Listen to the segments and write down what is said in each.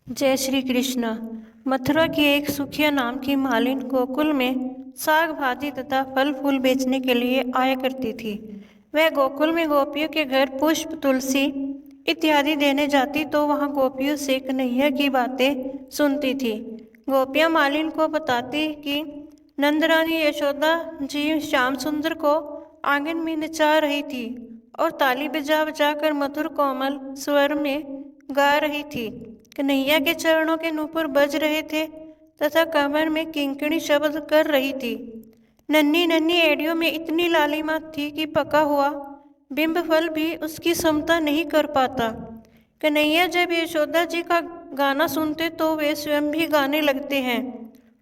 जय श्री कृष्ण। मथुरा की एक सुखिया नाम की मालिन गोकुल में साग भाजी तथा फल फूल बेचने के लिए आया करती थी। वह गोकुल में गोपियों के घर पुष्प तुलसी इत्यादि देने जाती तो वहां गोपियों से कन्हैया की बातें सुनती थी। गोपियां मालिन को बताती कि नंदरानी यशोदा जी श्याम सुंदर को आंगन में नचा रही थी और ताली बजा बजा कर मधुर कोमल स्वर में गा रही थी। कन्हैया के चरणों के नूपुर बज रहे थे तथा कमर में किंकिणी शब्द कर रही थी। नन्ही नन्ही एड़ियों में इतनी लालिमा थी कि पका हुआ बिंब फल भी उसकी समता नहीं कर पाता। कन्हैया जब यशोदा जी का गाना सुनते तो वे स्वयं भी गाने लगते हैं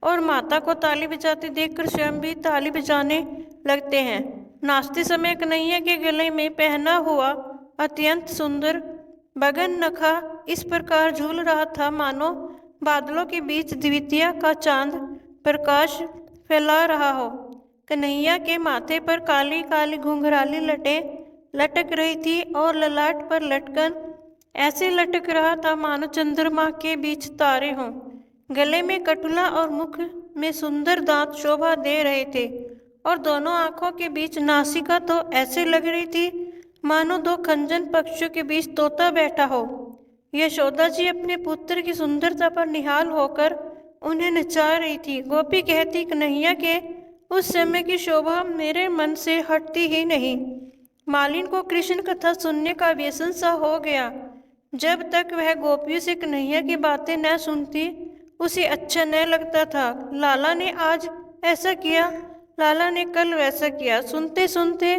और माता को ताली बजाते देखकर स्वयं भी ताली बजाने लगते हैं। नाचते समय कन्हैया के गले में पहना हुआ अत्यंत सुंदर बगन नखा इस प्रकार झूल रहा था मानो बादलों के बीच द्वितीया का चांद प्रकाश फैला रहा हो। कन्हैया के माथे पर काली काली घुंघराली लटें लटक रही थी और ललाट पर लटकन ऐसे लटक रहा था मानो चंद्रमा के बीच तारे हों। गले में कटुला और मुख में सुंदर दांत शोभा दे रहे थे और दोनों आंखों के बीच नासिका तो ऐसे लग रही थी मानो दो खंजन पक्षियों के बीच तोता बैठा हो। यशोदा जी अपने पुत्र की सुंदरता पर निहाल होकर उन्हें नचा रही थी। गोपी कहती, कन्हैया के उस समय की शोभा मेरे मन से हटती ही नहीं। मालिन को कृष्ण कथा सुनने का व्यसन सा हो गया। जब तक वह गोपियों से कन्हैया की बातें न सुनती उसे अच्छा न लगता था। लाला ने आज ऐसा किया, लाला ने कल वैसा किया। सुनते सुनते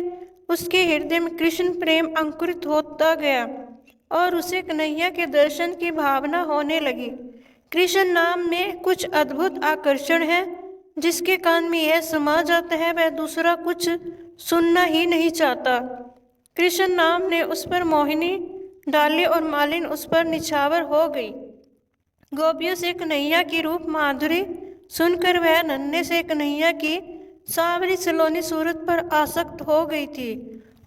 उसके हृदय में कृष्ण प्रेम अंकुरित होता गया और उसे कन्हैया के दर्शन की भावना होने लगी। कृष्ण नाम में कुछ अद्भुत आकर्षण है। जिसके कान में यह समा जाता है वह दूसरा कुछ सुनना ही नहीं चाहता। कृष्ण नाम ने उस पर मोहिनी डाली और मालिन उस पर निछावर हो गई। गोपियों से कन्हैया की रूप माधुरी सुनकर वह नन्हे से कन्हैया की सांवरी सलोनी सूरत पर आसक्त हो गई थी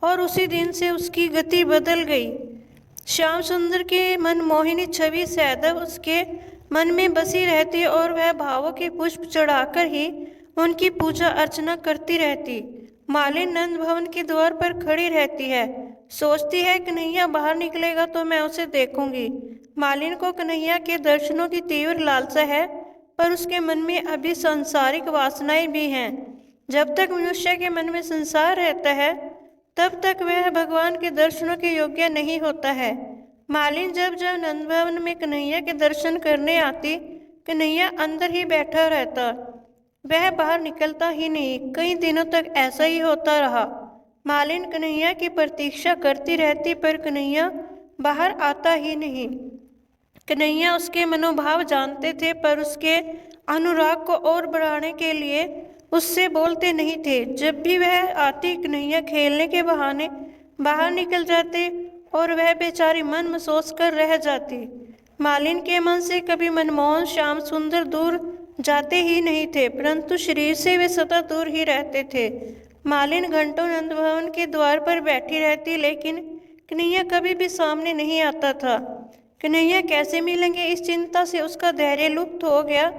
और उसी दिन से उसकी गति बदल गई। श्याम सुंदर के मन मोहिनी छवि सदैव उसके मन में बसी रहती और वह भावों के पुष्प चढ़ाकर ही उनकी पूजा अर्चना करती रहती। मालिन नंद भवन के द्वार पर खड़ी रहती है, सोचती है कन्हैया बाहर निकलेगा तो मैं उसे देखूंगी। मालिन को कन्हैया के दर्शनों की तीव्र लालसा है पर उसके मन में अभी सांसारिक वासनाएं भी हैं। जब तक मनुष्य के मन में संसार रहता है तब तक वह भगवान के दर्शनों के योग्य नहीं होता है। मालिन जब जब नंद भवन में कन्हैया के दर्शन करने आती, कन्हैया अंदर ही बैठा रहता, वह बाहर निकलता ही नहीं। कई दिनों तक ऐसा ही होता रहा। मालिन कन्हैया की प्रतीक्षा करती रहती पर कन्हैया बाहर आता ही नहीं। कन्हैया उसके मनोभाव जानते थे पर उसके अनुराग को और बढ़ाने के लिए उससे बोलते नहीं थे। जब भी वह आती कन्हैया खेलने के बहाने बाहर निकल जाते और वह बेचारी मन महसूस कर रह जाती। मालिन के मन से कभी मनमोहन श्याम सुंदर दूर जाते ही नहीं थे परंतु शरीर से वे सदा दूर ही रहते थे। मालिन घंटों नंद भवन के द्वार पर बैठी रहती लेकिन कन्हैया कभी भी सामने नहीं आता था। कन्हैया कैसे मिलेंगे इस चिंता से उसका धैर्य लुप्त हो गया।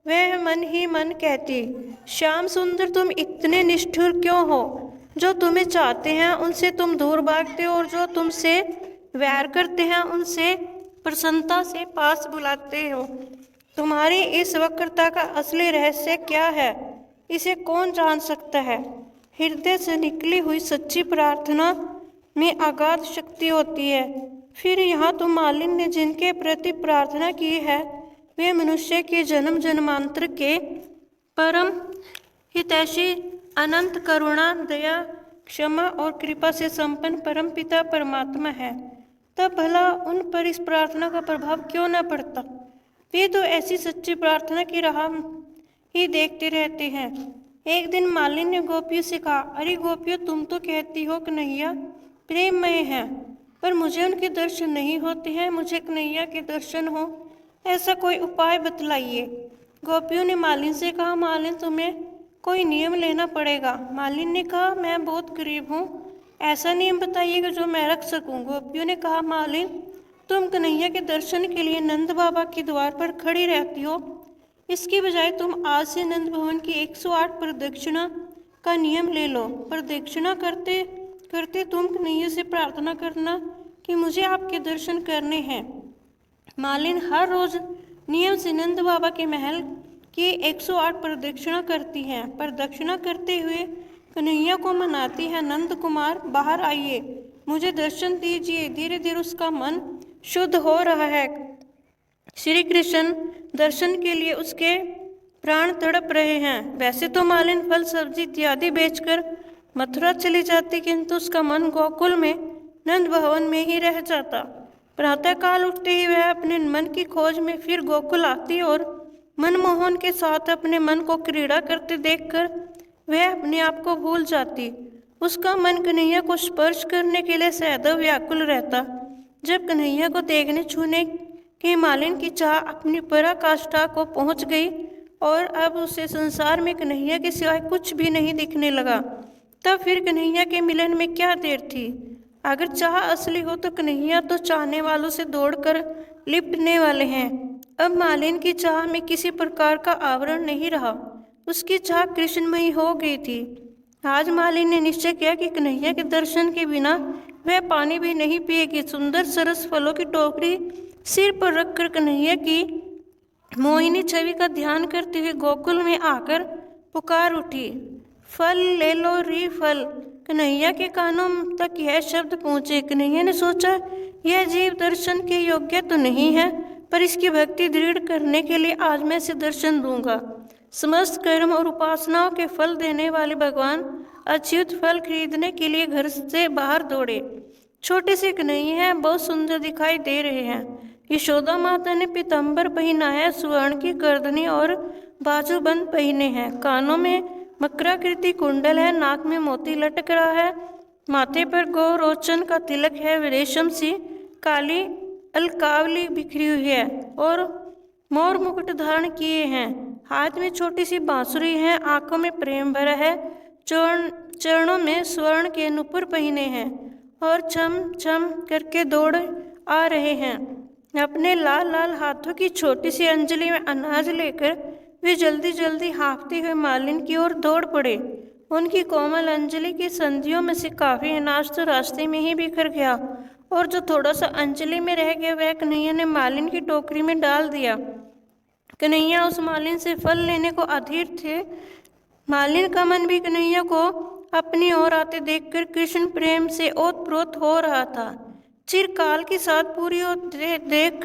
वह मन ही मन कहती, श्याम सुंदर तुम इतने निष्ठुर क्यों हो? जो तुम्हें चाहते हैं उनसे तुम दूर भागते हो और जो तुमसे वैर करते हैं उनसे प्रसन्नता से पास बुलाते हो। तुम्हारी इस वक्रता का असली रहस्य क्या है, इसे कौन जान सकता है? हृदय से निकली हुई सच्ची प्रार्थना में अगाध शक्ति होती है। फिर यहाँ तुम मालिन ने जिनके प्रति प्रार्थना की है वे मनुष्य के जन्म जन्मांतर के परम हितैषी अनंत करुणा दया क्षमा और कृपा से संपन्न परम पिता परमात्मा है। तब भला उन पर इस प्रार्थना का प्रभाव क्यों न पड़ता? वे तो ऐसी सच्ची प्रार्थना की राह ही देखते रहते हैं। एक दिन मालिन ने गोपियों से कहा, अरे गोपियों, तुम तो कहती हो कन्हैया प्रेममय है पर मुझे उनके दर्शन नहीं होते हैं। मुझे कन्हैया के दर्शन हो ऐसा कोई उपाय बतलाइए। गोपियों ने मालिन से कहा, मालिन तुम्हें कोई नियम लेना पड़ेगा। मालिन ने कहा, मैं बहुत गरीब हूँ, ऐसा नियम बताइएगा जो मैं रख सकूं। गोपियों ने कहा, मालिन तुम कन्हैया के दर्शन के लिए नंद बाबा के द्वार पर खड़ी रहती हो। इसकी बजाय तुम आज से नंद भवन की 108 प्रदक्षिणा का नियम ले लो। प्रदक्षिणा करते करते तुम कन्हैया से प्रार्थना करना कि मुझे आपके दर्शन करने हैं। मालिन हर रोज नियम से नंद बाबा के महल की 108 प्रदक्षिणा करती है। प्रदक्षिणा करते हुए कन्हैया को मनाती है, नंद कुमार बाहर आइए, मुझे दर्शन दीजिए। धीरे धीरे उसका मन शुद्ध हो रहा है। श्री कृष्ण दर्शन के लिए उसके प्राण तड़प रहे हैं। वैसे तो मालिन फल सब्जी इत्यादि बेचकर मथुरा चली जाती, किंतु उसका मन गोकुल में नंद भवन में ही रह जाता। प्रातःकाल उठते ही वह अपने मन की खोज में फिर गोकुल आती और मनमोहन के साथ अपने मन को क्रीड़ा करते देखकर वह अपने आप को भूल जाती। उसका मन कन्हैया को स्पर्श करने के लिए सदैव व्याकुल रहता। जब कन्हैया को देखने छूने की मालिन की चाह अपनी पराकाष्ठा को पहुंच गई और अब उसे संसार में कन्हैया के सिवाय कुछ भी नहीं दिखने लगा, तब फिर कन्हैया के मिलन में क्या देर थी। अगर चाह असली हो तो कन्हैया तो चाहने वालों से दौड़कर लिपटने वाले हैं। अब मालिन की चाह में किसी प्रकार का आवरण नहीं रहा, उसकी चाह कृष्णमयी हो गई थी। आज मालिन ने निश्चय किया कि कन्हैया के दर्शन के बिना वह पानी भी नहीं पिएगी। सुंदर सरस फलों की टोकरी सिर पर रखकर कन्हैया की मोहिनी छवि का ध्यान करते हुए गोकुल में आकर पुकार उठी, फल ले लो री फल। कन्हैया के कानों तक यह शब्द पहुँचे। कन्हैया ने सोचा, यह जीव दर्शन के योग्य तो नहीं है, पर इसकी भक्ति दृढ़ करने के लिए आज मैं इसे दर्शन दूंगा। समस्त कर्म और उपासनाओं के फल देने वाले भगवान अच्युत फल खरीदने के लिए घर से बाहर दौड़े। छोटे से कन्हैया हैं, बहुत सुंदर दिखाई दे रहे हैं। यशोदा माता ने पीताम्बर पहना है, स्वर्ण की करधनी और बाजूबंद पहने हैं, कानों में मकराकृति कुंडल है, नाक में मोती लटक रहा है, माथे पर गौरोचन का तिलक है, रेशम सी काली अलकावली बिखरी हुई है और मोर मुकुट धारण किए हैं, हाथ में छोटी सी बांसुरी है, आंखों में प्रेम भरा है, चरणों में स्वर्ण के नुपुर पहने हैं और छम छम करके दौड़ आ रहे हैं। अपने लाल लाल हाथों की छोटी सी अंजलि में अनाज लेकर वे जल्दी जल्दी हाँफते हुए मालिन की ओर दौड़ पड़े। उनकी कोमल अंजलि की संधियों में से काफी अनाज तो रास्ते में ही बिखर गया और जो थोड़ा सा अंजलि में रह गया वह कन्हैया ने मालिन की टोकरी में डाल दिया। कन्हैया उस मालिन से फल लेने को अधीर थे। मालिन का मन भी कन्हैया को अपनी ओर आते देखकर कृष्ण प्रेम से ओतप्रोत हो रहा था। चिरकाल के साथ पूरी ओर देख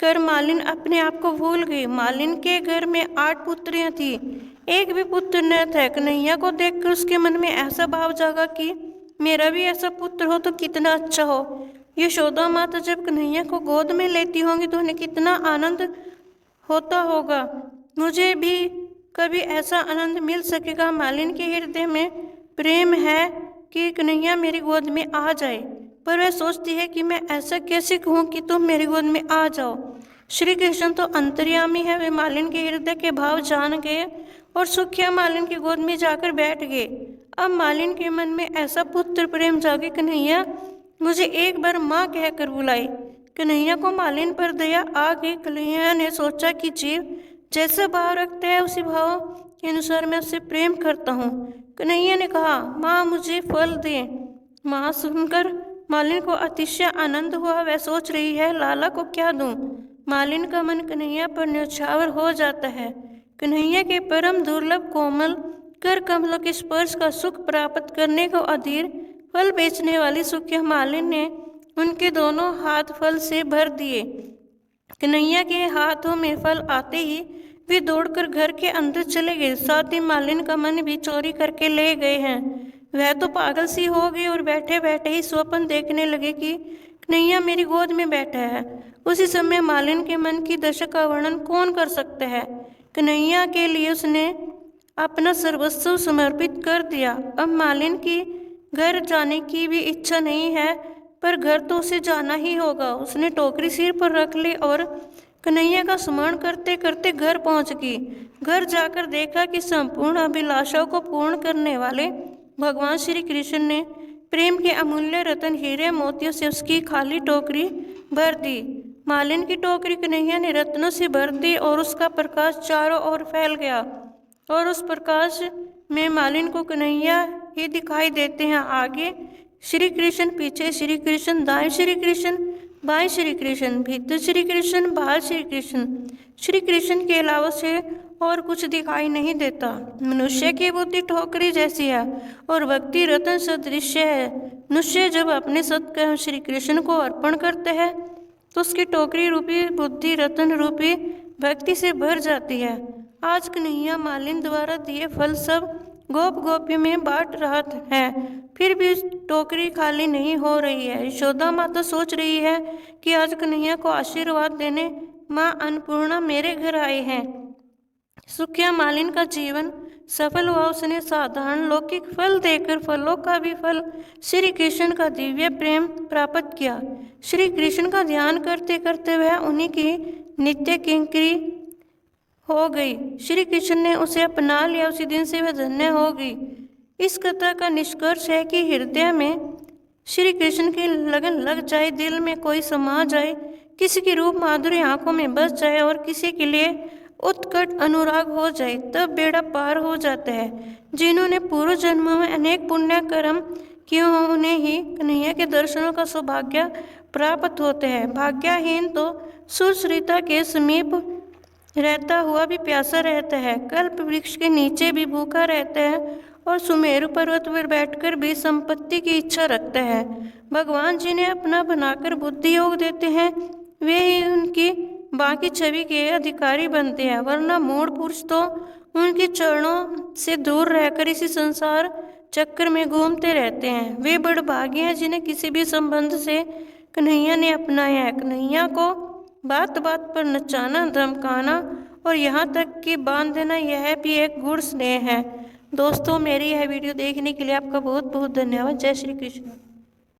कर मालिन अपने आप को भूल गई। मालिन के घर में 8 पुत्रियां थी, एक भी पुत्र न था। कन्हैया को देखकर उसके मन में ऐसा भाव जागा कि मेरा भी ऐसा पुत्र हो तो कितना अच्छा हो। यशोदा माता जब कन्हैया को गोद में लेती होंगी तो उन्हें कितना आनंद होता होगा। मुझे भी कभी ऐसा आनंद मिल सकेगा। मालिन के हृदय में प्रेम है कि कन्हैया मेरी गोद में आ जाए, पर वह सोचती है कि मैं ऐसा कैसे कहूँ कि तुम मेरी गोद में आ जाओ। श्री कृष्ण तो अंतर्यामी है, वे मालिन के हृदय के भाव जान गए और सुखिया मालिन की गोद में जाकर बैठ गए। अब मालिन के मन में ऐसा पुत्र प्रेम जागे, कन्हैया मुझे एक बार माँ कहकर बुलाई। कन्हैया को मालिन पर दया आ गई। कन्हैया ने सोचा कि जीव जैसा भाव रखता है उसी भाव के अनुसार मैं उससे प्रेम करता हूँ। कन्हैया ने कहा, माँ मुझे फल दे। माँ सुनकर मालिन को अतिशय आनंद हुआ। वह सोच रही है लाला को क्या दूं। मालिन का मन कन्हैया पर न्यौछावर हो जाता है। कन्हैया के परम दुर्लभ कोमल कर कमलों के स्पर्श का सुख प्राप्त करने को अधीर फल बेचने वाली सुखिया मालिन ने उनके दोनों हाथ फल से भर दिए। कन्हैया के हाथों में फल आते ही वे दौड़कर घर के अंदर चले गए। साथ ही मालिन का मन भी चोरी करके ले गए हैं। वह तो पागल सी हो गई और बैठे बैठे ही स्वप्न देखने लगे कि कन्हैया मेरी गोद में बैठा है। उसी समय मालिन के मन की दशा का वर्णन कौन कर सकता है। कन्हैया के लिए उसने अपना सर्वस्व समर्पित कर दिया। अब मालिन की घर जाने की भी इच्छा नहीं है, पर घर तो उसे जाना ही होगा। उसने टोकरी सिर पर रख ली और कन्हैया का स्मरण करते करते घर पहुंच गई। घर जाकर देखा कि संपूर्ण अभिलाषाओं को पूर्ण करने वाले भगवान श्री कृष्ण ने प्रेम के अमूल्य रतन हीरे मोतियों से उसकी खाली टोकरी भर दी। मालिन की टोकरी कन्हैया ने रत्नों से भर दी और उसका प्रकाश चारों ओर फैल गया और उस प्रकाश में मालिन को कन्हैया ही दिखाई देते हैं। आगे श्री कृष्ण, पीछे श्री कृष्ण, दाएं श्री कृष्ण, बाएं श्री कृष्ण, भीतर श्री कृष्ण, बाहर श्री कृष्ण। श्री कृष्ण के अलावा से और कुछ दिखाई नहीं देता। मनुष्य की बुद्धि ठोकरी जैसी है और भक्ति रत्न सदृश है। मनुष्य जब अपने सत्कर्म श्री कृष्ण को अर्पण करते हैं तो उसकी टोकरी रूपी बुद्धि रत्न रूपी भक्ति से भर जाती है। आज कन्हैया मालिन द्वारा दिए फल सब गोप गोपी में बांट रहा है, फिर भी टोकरी खाली नहीं हो रही है। यशोदा माता सोच रही है कि आज कन्हैया को आशीर्वाद देने माँ अन्नपूर्णा मेरे घर आए हैं। सुखिया मालिन का जीवन सफल हुआ। उसने साधारण लौकिक फल देकर फलों का भी फल श्री कृष्ण का दिव्य प्रेम प्राप्त किया। श्री कृष्ण का ध्यान करते करते वह उन्हीं की नित्य किंकरी हो गई। श्री कृष्ण ने उसे अपना लिया। उसी दिन से वह धन्य हो गई। इस कथा का निष्कर्ष है कि हृदय में श्री कृष्ण की लगन लग जाए, दिल में कोई समा जाए, किसी की रूप माधुरी आंखों में बस जाए और किसी के लिए उत्कट अनुराग हो जाए, तब बेड़ा पार हो जाता है। जिन्होंने पूर्व जन्मों में अनेक पुण्य कर्म किए हों उन्हें ही कन्हैया के दर्शनों का सौभाग्य प्राप्त होते हैं। भाग्यहीन तो सुश्रिता के समीप रहता हुआ भी प्यासा रहता है, कल्प वृक्ष के नीचे भी भूखा रहता है और सुमेरु पर्वत पर बैठकर भी संपत्ति की इच्छा रखता है। भगवान जिन्हें अपना बनाकर बुद्धि योग देते हैं वे ही उनकी बाकी छवि के अधिकारी बनते हैं, वरना मूढ़ पुरुष तो उनके चरणों से दूर रहकर इसी संसार चक्कर में घूमते रहते हैं। वे बड़भागी हैं जिन्हें किसी भी संबंध से कन्हैया ने अपनाया है। कन्हैया को बात बात पर नचाना, धमकाना और यहाँ तक कि बांध देना, यह भी एक गुण स्नेह है। दोस्तों, मेरी यह वीडियो देखने के लिए आपका बहुत बहुत धन्यवाद। जय श्री कृष्ण।